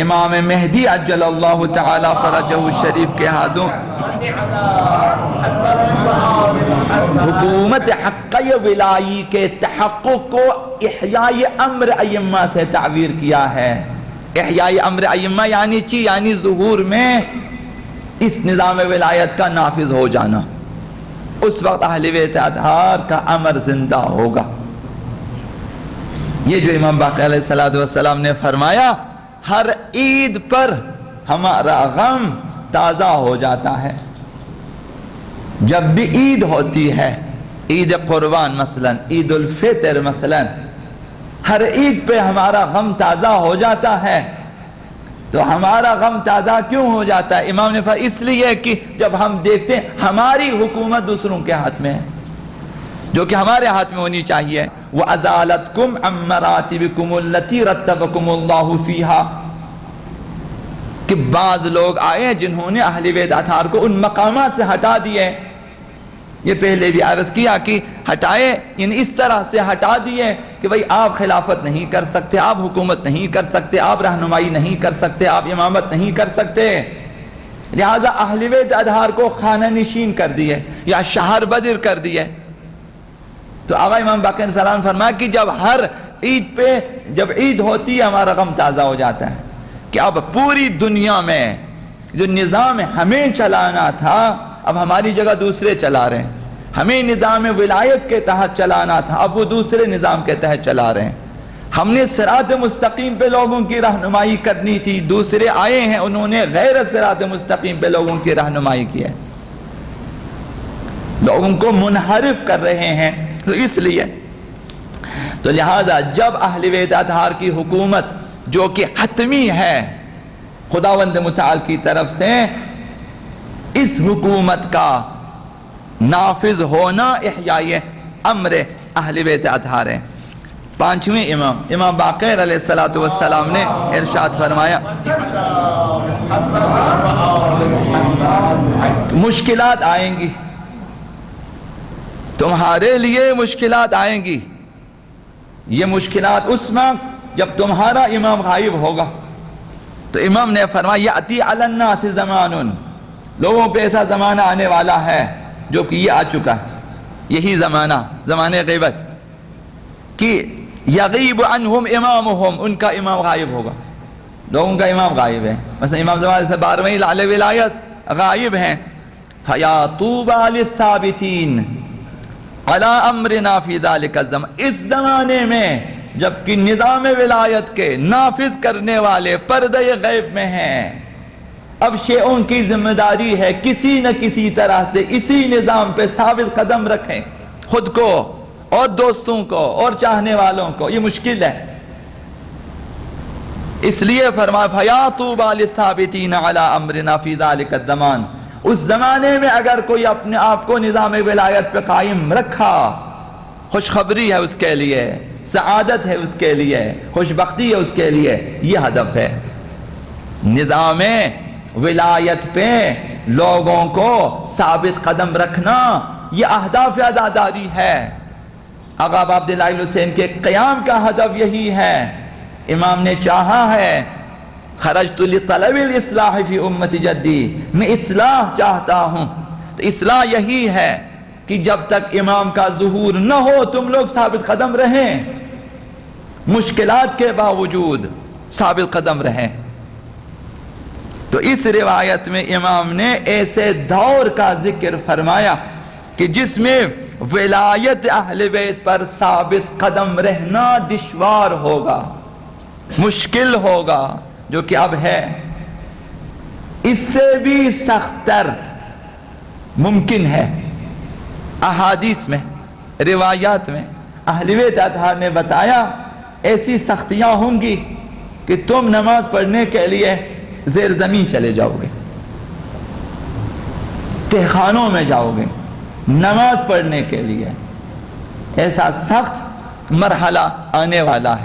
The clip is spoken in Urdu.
امام مہدی عجل اللہ تعالی فرجہ الشریف کے ہاتھوں حکومت حقیہ ولائی کے تحقق کو احیاء امر ائمہ سے تعبیر کیا ہے۔ احیاء امر ائمہ یعنی ظہور میں اس نظام ولایت کا نافذ ہو جانا، اس وقت اہل بیت اطہار کا امر زندہ ہوگا۔ یہ جو امام باقر علیہ السلام نے فرمایا، ہر عید پر ہمارا غم تازہ ہو جاتا ہے۔ جب بھی عید ہوتی ہے، عید قربان مثلا، عید الفطر مثلا، ہر عید پہ ہمارا غم تازہ ہو جاتا ہے۔ تو ہمارا غم تازہ کیوں ہو جاتا ہے؟ امام نے فرمایا اس لیے کہ جب ہم دیکھتے ہیں ہماری حکومت دوسروں کے ہاتھ میں ہے، جو کہ ہمارے ہاتھ میں ہونی چاہیے۔ وَأَزَالَتْكُمْ عَمْ مَرَاتِبِكُمُ الَّتِي رَتَّبَكُمُ اللَّهُ فِيهَا، کہ بعض لوگ آئے جنہوں نے اہل بیت اطہار کو ان مقامات سے ہٹا دیے۔ یہ پہلے بھی عرض کیا کہ ہٹائے یعنی اس طرح سے ہٹا دیے کہ بھئی آپ خلافت نہیں کر سکتے، آپ حکومت نہیں کر سکتے، آپ رہنمائی نہیں کر سکتے، آپ امامت نہیں کر سکتے، لہٰذا اہل بیت اطہار کو خانہ نشین کر دیے یا شہر بدر کر دیے۔ تو آقا امام باقر علیہ السلام فرمایا کہ جب ہر عید پہ جب عید ہوتی ہے ہمارا غم تازہ ہو جاتا ہے کہ اب پوری دنیا میں جو نظام ہمیں چلانا تھا اب ہماری جگہ دوسرے چلا رہے ہیں، ہمیں نظام ولایت کے تحت چلانا تھا اب وہ دوسرے نظام کے تحت چلا رہے ہیں، ہم نے صراط مستقیم پہ لوگوں کی رہنمائی کرنی تھی، دوسرے آئے ہیں انہوں نے غیر صراط مستقیم پہ لوگوں کی رہنمائی کی ہے، لوگوں کو منحرف کر رہے ہیں۔ تو اس لیے تو لہذا جب اہل بیت اطہار کی حکومت جو کہ حتمی ہے خداوند متعال کی طرف سے، اس حکومت کا نافذ ہونا احیاء امر اہل بیت اطہار ہے۔ پانچویں امام باقر علیہ السلام نے ارشاد فرمایا مشکلات آئیں گی، تمہارے لیے مشکلات آئیں گی، یہ مشکلات اس وقت جب تمہارا امام غائب ہوگا۔ تو امام نے فرمایا یأتی علی الناس زمان، لوگوں پہ ایسا زمانہ آنے والا ہے جو کہ یہ آ چکا ہے، یہی زمانہ غیبت، کہ یغیب عنہم امامہم، ان کا امام غائب ہوگا، لوگوں کا امام غائب ہے، مثلا امام زمان سے 12ویں لعل ولایت غائب ہیں۔ فیا طوبی للثابتین علی امرنا فی ذلک الزمان، اس زمانے میں جبکہ نظام ولایت کے نافذ کرنے والے پردے غیب میں ہیں، اب شیعوں کی ذمہ داری ہے کسی نہ کسی طرح سے اسی نظام پہ ثابت قدم رکھیں، خود کو اور دوستوں کو اور چاہنے والوں کو، یہ مشکل ہے۔ اس لیے فرمایا فیا طوبی للثابتین علی امرنا فی ذلک الزمان، اس زمانے میں اگر کوئی اپنے آپ کو نظام ولایت پہ قائم رکھا، خوشخبری ہے اس کے لیے، سعادت ہے اس کے لیے، خوشبختی ہے اس کے لیے، یہ ہدف ہے۔ نظام ولایت پہ لوگوں کو ثابت قدم رکھنا یہ اہداف عزاداری ہے۔ آقا عبداللہ حسین کے قیام کا ہدف یہی ہے۔ امام نے چاہا ہے خرجت لطلب الاصلاح فی امت جدی، میں اصلاح چاہتا ہوں، تو اصلاح یہی ہے کہ جب تک امام کا ظہور نہ ہو تم لوگ ثابت قدم رہیں، مشکلات کے باوجود ثابت قدم رہیں۔ تو اس روایت میں امام نے ایسے دور کا ذکر فرمایا کہ جس میں ولایت اہل بیت پر ثابت قدم رہنا دشوار ہوگا، مشکل ہوگا، جو کہ اب ہے، اس سے بھی سخت تر ممکن ہے۔ احادیث میں روایات میں اہل بیت اطہار نے بتایا ایسی سختیاں ہوں گی کہ تم نماز پڑھنے کے لیے زیر زمین چلے جاؤ گے، تہخانوں میں جاؤ گے نماز پڑھنے کے لیے، ایسا سخت مرحلہ آنے والا ہے۔